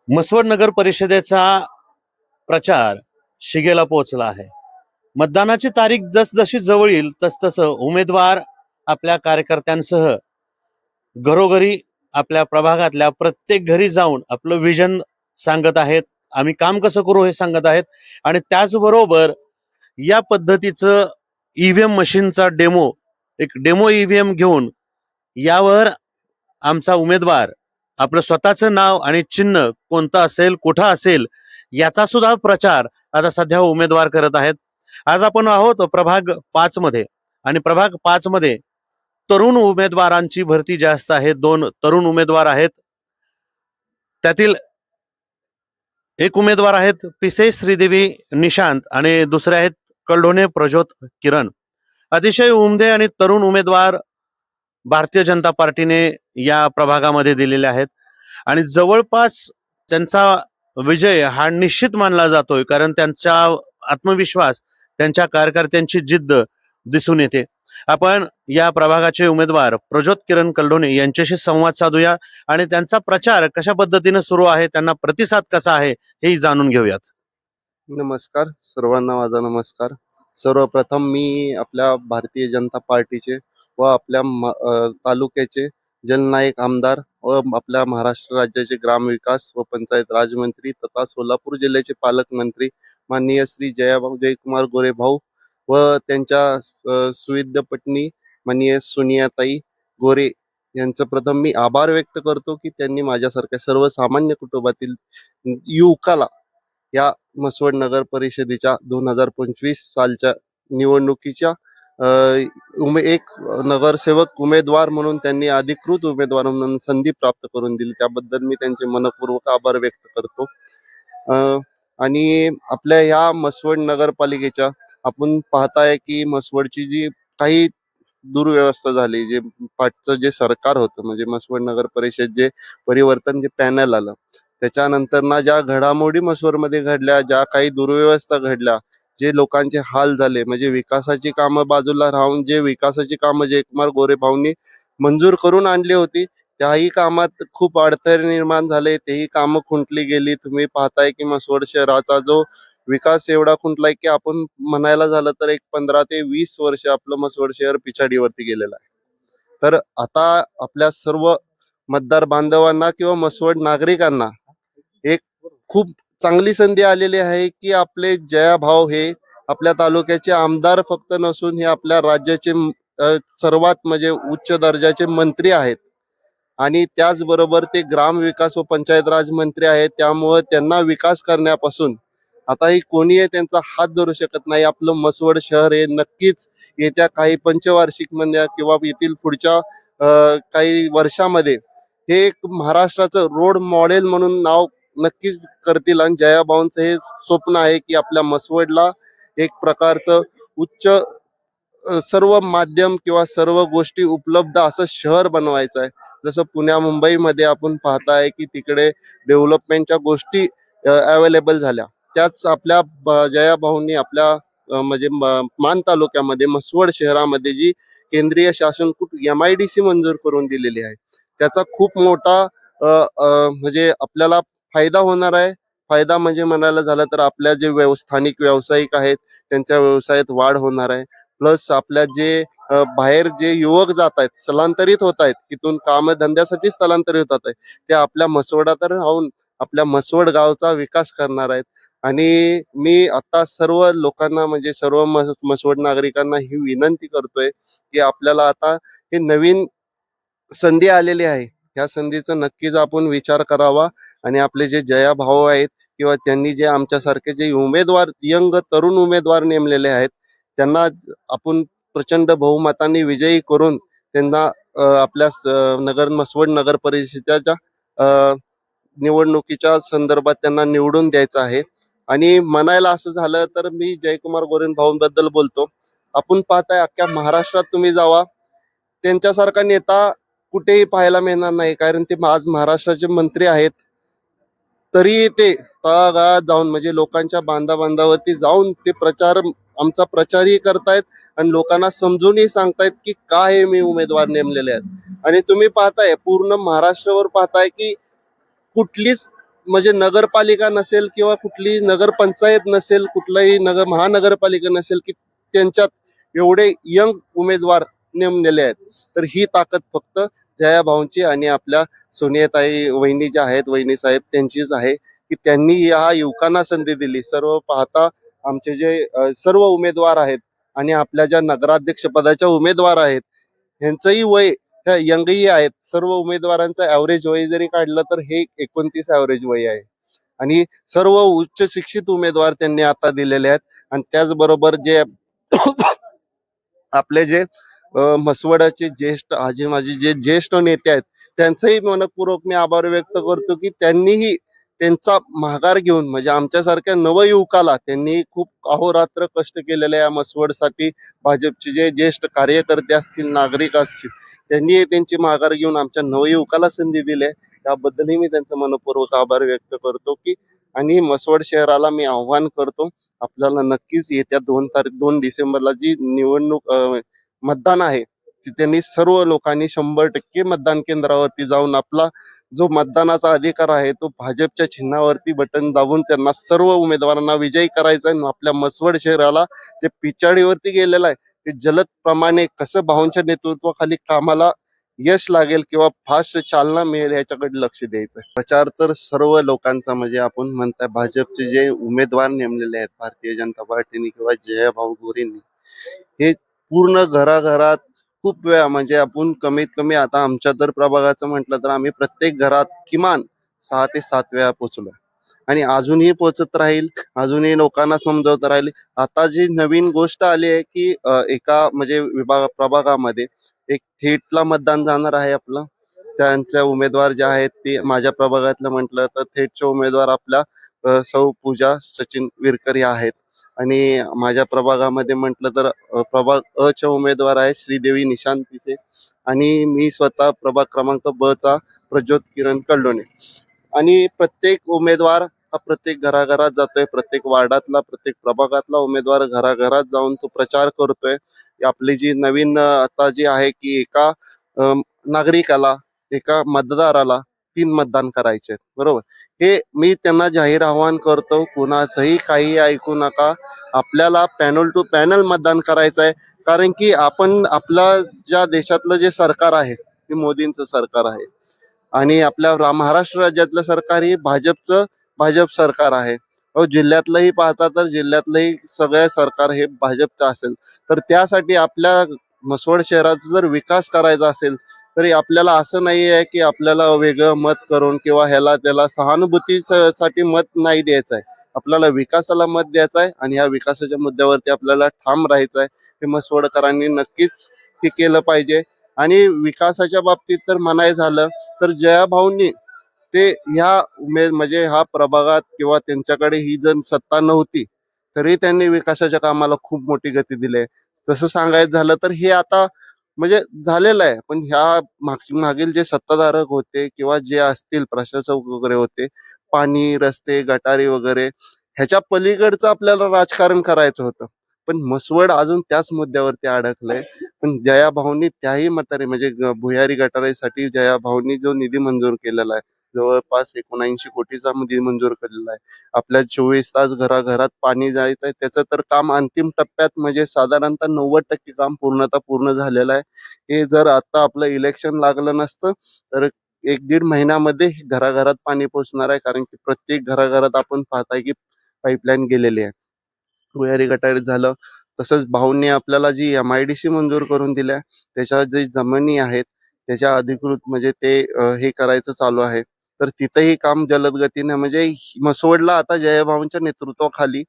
म्हसवड नगर परिषदेचा प्रचार शिगेला पोहोचला आहे. मतदानाची तारीख जसजशी जवळ येईल तसतसं उमेदवार आपल्या कार्यकर्त्यांसह घरोघरी आपल्या प्रभागातल्या प्रत्येक घरी जाऊन आपलं विजन सांगत आहेत. आम्ही काम कसं करू हे सांगत आहेत. आणि त्याचबरोबर या पद्धतीचं ईव्हीएम मशीनचा एक डेमो ईव्हीएम घेऊन यावर आमचा उमेदवार आपलं स्वतःचं नाव आणि चिन्ह कोणतं असेल, कुठं असेल याचा सुद्धा प्रचार आता सध्या उमेदवार करत आहेत. आज आपण आहोत प्रभाग 5 मध्ये आणि प्रभाग 5 मध्ये तरुण उमेदवारांची भरती जास्त आहे. 2 तरुण उमेदवार आहेत. त्यातील एक उमेदवार आहेत पिसे श्रीदेवी निशांत आणि दुसरे आहेत कळढोणे प्रज्योत किरण. अतिशय उमदे आणि तरुण उमेदवार भारतीय जनता पार्टीने या प्रभागामध्ये दिलेले आहेत आणि जवळपास त्यांचा विजय हा निश्चित मानला जातोय, कारण त्यांचा आत्मविश्वास, त्यांच्या कार्यकर्त्यांची जिद्द दिसून येते. आपण या प्रभागाचे उमेदवार प्रज्योत किरण कळढोणे यांच्याशी संवाद साधूया आणि त्यांचा प्रचार कशा पद्धतीने सुरू आहे, त्यांना प्रतिसाद कसा आहे हे जाणून घेऊयात. नमस्कार सर्वांना, माझा नमस्कार. सर्वप्रथम मी आपल्या भारतीय जनता पार्टीचे व आपल्या तालुक्याचे जननायक आमदार व आपल्या महाराष्ट्र राज्याचे ग्रामविकास व पंचायत राजमंत्री तथा सोलापूर जिल्ह्याचे पालकमंत्री माननीय श्री जयकुमार गोरे भाऊ व त्यांच्या सुविद्य पत्नी माननीय सुनियाताई गोरे यांचं प्रथम मी आभार व्यक्त करतो की त्यांनी माझ्यासारख्या सर्वसामान्य कुटुंबातील युवकाला या म्हसवड नगर परिषदेच्या 2025 सालच्या निवडणुकीच्या एक नगरसेवक उमेदवार म्हणून त्यांनी अधिकृत उमेदवार म्हणून संधी प्राप्त करून दिली. त्याबद्दल मी त्यांचे मनपूर्वक आभार व्यक्त करतो. आणि आपल्या ह्या म्हसवड नगरपालिकेच्या आपण पाहताय की म्हसवडची जी काही दुर्व्यवस्था झाली, जे पाठचं जे सरकार होतं, म्हणजे म्हसवड नगर परिषद जे परिवर्तन जे पॅनल आलं त्याच्यानंतर ना ज्या घडामोडी म्हसवडमध्ये घडल्या, ज्या काही दुर्व्यवस्था घडल्या, जे लोकांचे हाल झाले, म्हणजे विकासाची कामं बाजूला राहून जे विकासाची कामं जयकुमार गोरे भाऊंनी मंजूर करून आणली होती त्याही कामात खूप अडथळे निर्माण झाले, तेही कामं खुंटली गेली. तुम्ही पाहताय की म्हसवड शहराचा जो विकास एवढा खुंटलाय की आपण म्हणायला झालं तर एक 15 ते 20 वर्ष आपलं म्हसवड शहर पिछाडीवरती गेलेलं आहे. तर आता आपल्या सर्व मतदार बांधवांना किंवा म्हसवड नागरिकांना एक खूप चांगली संधी आलेली आहे की आपले जया भाऊ हे आपल्या तालुक्याचे आमदार फक्त नसून हे आपल्या राज्याचे सर्वात म्हणजे उच्च दर्जाचे मंत्री आहेत आणि त्याचबरोबर ते ग्रामविकास व पंचायत राज मंत्री आहेत. त्यामुळे त्यांना विकास करण्यापासून आताही कोणीही त्यांचा हात धरू शकत नाही. आपलं म्हसवड शहर हे नक्कीच येत्या काही पंचवार्षिक मध्ये किंवा येथील पुढच्या काही वर्षामध्ये हे एक महाराष्ट्राचं रोड मॉडेल म्हणून नाव नक्कीच करतील. आणि जयाभाऊंचं हे स्वप्न आहे की आपल्या म्हसवडला एक प्रकारचं उच्च सर्व माध्यम किंवा सर्व गोष्टी उपलब्ध असं शहर बनवायचं आहे. जसं पुण्या मुंबईमध्ये आपण पाहताय की तिकडे डेव्हलपमेंटच्या गोष्टी अवेलेबल झाल्या, त्याच आपल्या जयाभाऊंनी आपल्या म्हणजे मान तालुक्यामध्ये म्हसवड शहरामध्ये जी केंद्रीय शासन MIDC मंजूर करून दिलेली आहे त्याचा खूप मोठा म्हणजे आपल्याला फायदा होणार आहे. फायदा म्हणजे म्हणायला झालं तर आपल्या जे स्थानिक व्यावसायिक आहेत त्यांच्या व्यवसायात वाढ होणार आहे. प्लस आपल्या जे बाहेर जे युवक जात आहेत, स्थलांतरित होत आहेत, तिथून कामधंद्यासाठी स्थलांतरित होत आहेत, ते आपल्या म्हसवडात राहून आपल्या म्हसवड गावचा विकास करणार आहेत. आणि मी आता सर्व लोकांना म्हणजे सर्व म्हसवड नागरिकांना ही विनंती करतोय की आपल्याला आता हे नवीन संधी आलेली आहे, ह्या संधीचा नक्कीच आपण विचार करावा आणि आपले जे जया भाऊ आहेत किंवा त्यांनी जे आमच्यासारखे जे उमेदवार यंग तरुण उमेदवार नेमलेले आहेत त्यांना आपण प्रचंड बहुमताने विजयी करून त्यांना आपल्या म्हसवड नगर परिषदेच्या निवडणुकीच्या संदर्भात त्यांना निवडून द्यायचं आहे. आणि म्हणायला असं झालं तर मी जयकुमार गोरे भाऊंबद्दल बोलतो. आपण पाहताय अख्ख्या महाराष्ट्रात तुम्ही जावा, त्यांच्यासारखा नेता कुठेही पाहायला मिळणार नाही, कारण ते आज महाराष्ट्राचे मंत्री आहेत. तरी ते तळागाळात जाऊन म्हणजे लोकांच्या बांधावरती जाऊन ते आमचा प्रचारही करतायत आणि लोकांना समजूनही सांगतायत की काय हे मी उमेदवार नेमलेले आहेत. आणि तुम्ही पाहताय पूर्ण महाराष्ट्रावर पाहताय की कुठलीच म्हणजे नगरपालिका नसेल किंवा कुठली नगरपंचायत नसेल, कुठलाही महानगरपालिका नसेल की त्यांच्यात एवढे यंग उमेदवार नेमलेले आहेत. तर ही ताकद फक्त जया भाऊंची आणि आपल्या सोनियाताई वहिनी ज्या आहेत, वहिनी साहेब त्यांचीच आहे, की त्यांनी या युवकांना संधी दिली. सर्व पाहता आमचे जे सर्व उमेदवार आहेत आणि आपल्या ज्या नगराध्यक्ष पदाच्या उमेदवार आहेत ह्यांचंही वय ह्या यंगही आहेत. सर्व उमेदवारांचं ऍव्हरेज वय जरी काढलं तर हे 29 ऍव्हरेज वय आहे आणि सर्व उच्च शिक्षित उमेदवार त्यांनी आता दिलेले आहेत. आणि त्याचबरोबर जे आपले जे म्हसवडाचे ज्येष्ठ आजी माझी जे ज्येष्ठ नेते आहेत त्यांचंही मनपूर्वक मी आभार व्यक्त करतो की त्यांनीही त्यांचा माघार घेऊन म्हणजे आमच्यासारख्या नवयुवकाला त्यांनी खूप अहोरात्र कष्ट केलेले या म्हसवडसाठी. भाजपचे जे ज्येष्ठ कार्यकर्ते असतील, नागरिक असतील, त्यांनी त्यांची माघार घेऊन आमच्या नवयुवकाला संधी दिली आहे. त्याबद्दलही मी त्यांचा मनपूर्वक आभार व्यक्त करतो की आणि म्हसवड शहराला मी आव्हान करतो, आपल्याला नक्कीच येत्या 2 डिसेंबरला जी निवडणूक मतदान आहे ती त्यांनी सर्व लोकांनी 100% मतदान केंद्रावरती जाऊन आपला जो मतदानाचा अधिकार आहे तो भाजपच्या चिन्हावरती बटन दाबून त्यांना सर्व उमेदवारांना विजयी करायचा आहे. आपल्या म्हसवड शहराला जे पिछाडीवरती गेलेलं आहे ते जलद प्रमाणे कसं भाऊंच्या नेतृत्वाखाली कामाला यश लागेल किंवा फास्ट चालना मिळेल ह्याच्याकडे लक्ष द्यायचं आहे. प्रचार तर सर्व लोकांचा म्हणजे आपण म्हणताय भाजपचे जे उमेदवार नेमलेले आहेत भारतीय जनता पार्टीने किंवा जयाभाऊ गोरेंनी हे पूर्ण घराघरात खूप वेळा म्हणजे आपण कमीत कमी आता आमच्या तर प्रभागाचं म्हटलं तर आम्ही प्रत्येक घरात किमान 6 ते 7 वेळा पोहोचलो आणि अजूनही पोहोचत राहील, अजूनही लोकांना समजवत राहील. आता जी नवीन गोष्ट आली आहे की एका म्हणजे प्रभागामध्ये एक थेटला मतदान जाणार आहे आपलं. त्यांच्या उमेदवार जे आहेत ते माझ्या प्रभागातलं म्हटलं तर थेटचे उमेदवार आपल्या सौ पूजा सचिन विरकर या आहेत आणि माझ्या प्रभागामध्ये म्हटलं तर प्रभाग अ च्या उमेदवार आहे श्रीदेवी निशांत पिसे आणि मी स्वतः प्रभाग क्रमांक ब चा प्रज्योत किरण कल्लोणे. आणि प्रत्येक उमेदवार हा प्रत्येक घराघरात जातोय, प्रत्येक वार्डातला प्रत्येक प्रभागातला उमेदवार घराघरात जाऊन तो प्रचार करतोय. आपली जी नवीन आता जी आहे की एका नागरिकाला एका मतदाराला 3 मतदान करायचे आहेत, बरोबर. हे मी त्यांना जाहीर आवाहन करतो, कुणाचंही काही ऐकू नका. आपल्याला पॅनल टू पॅनल मतदान करायचं आहे, कारण की आपण आपला ज्या देशातलं जे सरकार आहे ते मोदींचं सरकार आहे आणि आपल्या महाराष्ट्र राज्यातलं सरकार ही भाजप सरकार आहे. जिल्ह्यातलंही पाहता तर जिल्ह्यातलंही सगळं सरकार हे भाजपचं असेल. तर त्यासाठी आपल्या म्हसवड शहराचा जर विकास करायचा असेल तरी आपल्याला असं नाही आहे की आपल्याला वेगळं मत करून किंवा ह्याला त्याला सहानुभूतीसाठी मत नाही द्यायचं आहे. आपल्याला विकासाला मत द्यायचं आहे आणि ह्या विकासाच्या मुद्द्यावरती आपल्याला ठाम राहायचं आहे. हे म्हसवडकरांनी नक्कीच ते केलं पाहिजे. आणि विकासाच्या बाबतीत तर म्हणायचं झालं तर जयाभाऊंनी ते ह्या म्हणजे हा प्रभागात किंवा त्यांच्याकडे ही जर सत्ता नव्हती तरी त्यांनी विकासाच्या कामाला खूप मोठी गती दिली आहे. तसं सांगायचं झालं तर हे आता म्हणजे झालेलं आहे, पण ह्या मागील जे सत्ताधारक होते किंवा जे असतील प्रशासक वगैरे होते, पाणी, रस्ते, गटारी वगैरे ह्याच्या पलीकडचं आपल्याला राजकारण करायचं होतं. पण म्हसवड अजून त्याच मुद्द्यावरती अडकलंय. पण जयाभाऊंनी त्याही म्हातारे म्हणजे भुयारी गटारीसाठी जयाभाऊंनी जो निधी मंजूर केलेला आहे जवळपास 79 कोटीचा निधी मंजूर केलेला आहे. आपल्या 24 तास घराघरात पाणी जायचं आहे त्याचं तर काम अंतिम टप्प्यात म्हणजे साधारणतः 90% काम पूर्ण झालेलं आहे. हे जर आता आपलं इलेक्शन लागलं नसतं तर 1-1.5 महिन्यामध्ये घराघरात पाणी पोहोचणार आहे, कारण की प्रत्येक घराघरात आपण पाहताय की पाईपलाईन गेलेली आहे. भुयारी गटारीत झालं. तसंच भाऊंनी आपल्याला जी MIDC मंजूर करून दिल्या त्याच्या जे जमिनी आहेत त्याच्या अधिकृत म्हणजे ते हे करायचं चालू आहे. तर तिथंही काम जलद गतीने म्हणजे म्हसवडला आता जयभाऊंच्या नेतृत्वाखाली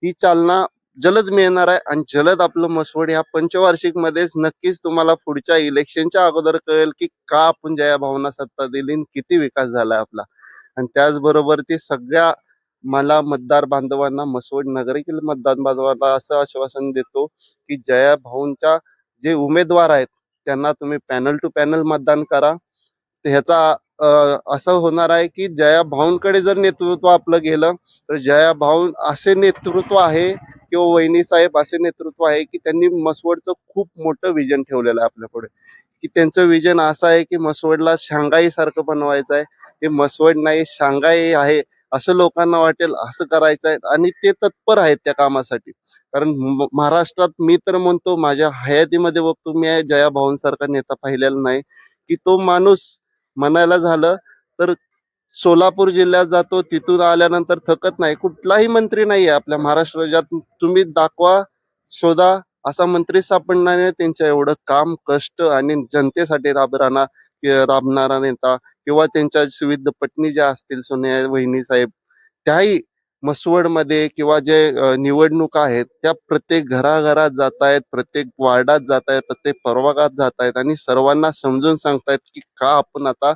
ही चालना जलद मिळणार आहे आणि जलद आपलं म्हसवड ह्या पंचवार्षिक मध्येच नक्कीच तुम्हाला पुढच्या इलेक्शनच्या अगोदर कळेल की का आपण जयाभाऊंना सत्ता दिली आणि किती विकास झालाय आपला. आणि त्याचबरोबर ते सगळ्या मला मतदार बांधवांना म्हसवड नगरीतील मतदार बांधवांना असं आश्वासन देतो की जयाभाऊंच्या जे उमेदवार आहेत त्यांना तुम्ही पॅनल टू पॅनल मतदान करा. ह्याचा असं होणार आहे की जयाभाऊंकडे जर नेतृत्व आपलं गेलं तर जयाभाऊ असे नेतृत्व आहे किंवा वहिनी साहेब असे नेतृत्व आहे की त्यांनी म्हसवडचं खूप मोठं विजन ठेवलेलं आहे आपल्यापुढे. की त्यांचं विजन असं आहे की म्हसवडला शांघाई सारखं बनवायचं आहे, हे मसवड नाही शांघाई आहे असं लोकांना वाटेल असं करायचं आहे आणि ते तत्पर आहेत त्या कामासाठी. कारण महाराष्ट्रात मी तर म्हणतो माझ्या हयातीमध्ये बघतो मी जया भाऊंसारखा नेता पाहिलेला नाही की तो माणूस म्हणायला झालं तर सोलापूर जिल्ह्यात जातो तिथून आल्यानंतर थकत नाही. कुठलाही मंत्री नाहीये आपल्या महाराष्ट्र राज्यात तुम्ही दाखवा शोधा असा मंत्री सापडणार नाही त्यांच्या एवढं काम कष्ट आणि जनतेसाठी राबणारा नेता किंवा त्यांच्या सुविध पत्नी ज्या असतील सोनिया वहिनी साहेब त्याही मसवडमध्ये किंवा जे निवडणुका आहेत त्या प्रत्येक घराघरात जात आहेत, प्रत्येक वार्डात जात आहेत, प्रत्येक प्रभागात जात आहेत आणि सर्वांना समजून सांगतायत की का आपण आता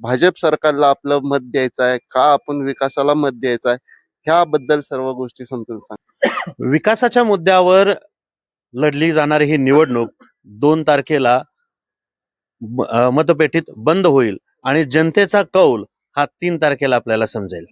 भाजप सरकारला आपलं मत द्यायचं आहे, का आपण विकासाला मत द्यायचं आहे, ह्याबद्दल सर्व गोष्टी समजून सांग. विकासाच्या मुद्द्यावर लढली जाणारी ही निवडणूक 2 तारखेला मतपेटीत बंद होईल आणि जनतेचा कौल हा 3 तारखेला आपल्याला समजेल.